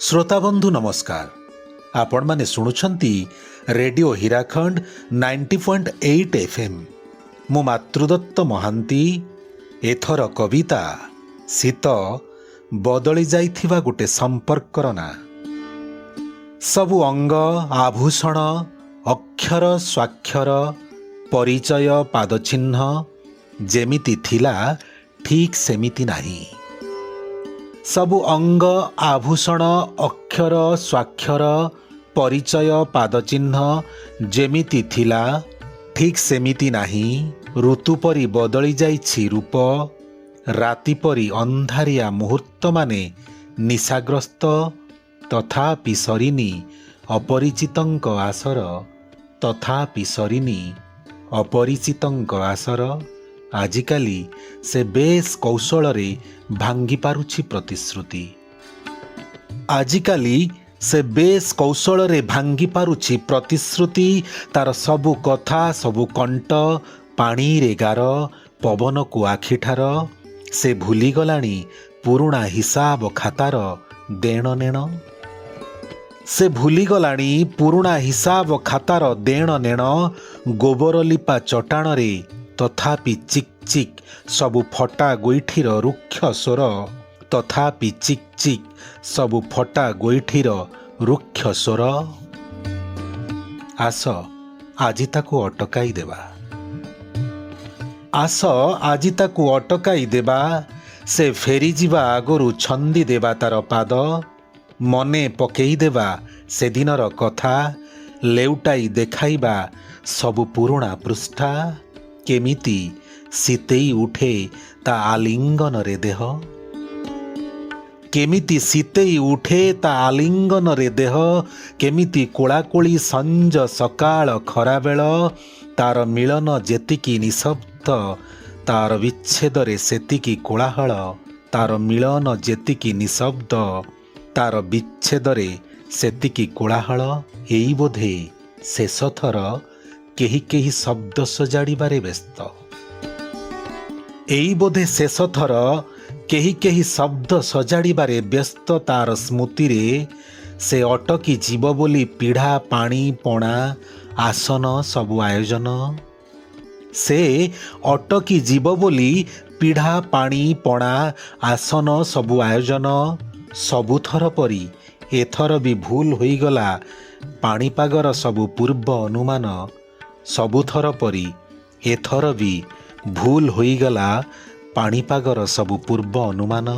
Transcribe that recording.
श्रोताबंधु नमस्कार। आपण माने शुणुछंती रेडियो हीराखंड 90.8 FM। मो मातृदत्त महांती। एथर कविता शीत बदली जाइथिबा गुटे संपर्कर ना। सबु अंग आभूषण अक्षर स्वाक्षर परिचय पादचिह्न जेमिति थिला ठीक सेमिति नाही। सबु अंग आभूषण अक्षर स्वाक्षर परिचय पादचिह्न जेमिति थिला ठीक सेमिति नाही। ऋतु परी बदली जाइछि रूप, राति परी अंधारिया मुहूर्त माने निशाग्रस्त, तथापि सरिनी अपरिचितंक आसर, तथापि सरिनी अपरिचितंक आसर। आजिकाली से बेस कौशल रे भांगी पारुछि प्रतिश्रुति। आजिकाली से बेस कौशल रे भांगी पारुछि प्रतिश्रुति। तार सबु कथा सबु कंट पानी रे गार पवन को आखिठार। से भूली गलानी पुरुणा हिसाब खातार देण नेण। से भूली गलानी पुरुणा हिसाब खातार देण नेण। गोबर लिपा चटाण रे तथापि चिक चिक सबु फटा गोईठीर रुक्ष स्वर, तथापि चिक चिक सबु फटा गोईठीर रुक्ष स्वर। आस आजि ताकु अटकाई देबा, आस आजि ताकु अटकाई देबा। से फेरी जीवा आगरु छंदी देबा तार पाद। मने पकेई देबा से दिनर कथा, लेउटाई देखाइबा सबु पुरुणा पृष्ठा। केमिति शीतेई उठे ता आलिंगन रे देह, केमिति शीतेई उठे ता आलिंगन रे देह। केमिति कोलाकोली संज सकाळ खरा बेळ। तार मिलन जेतिकी निशब्द, तार विच्छेद रे सेतिकी कोलाहल। तार मिलन जेतिकी निशब्द, तार विच्छेद रे सेतिकी कोलाहल। एई बोधे शेष थर केही केही शब्द सजाड़िबारे व्यस्त। एई बोधे शेष थर केही केही शब्द सजाड़िबारे व्यस्त। तार स्मृति रे से अटकी जीव बोली पीढ़ा पानी पणा आसन सबु आयोजन। से अटकी जीव बोली पीढ़ा पानी पणा आसन सबु आयोजन। सबुथर परी एथर भी भूल होईगला पाणीपागर सबु पूर्व अनुमान। सबुथर परी एथर भी भूल होईगला पाणीपागर सबु पूर्व अनुमान।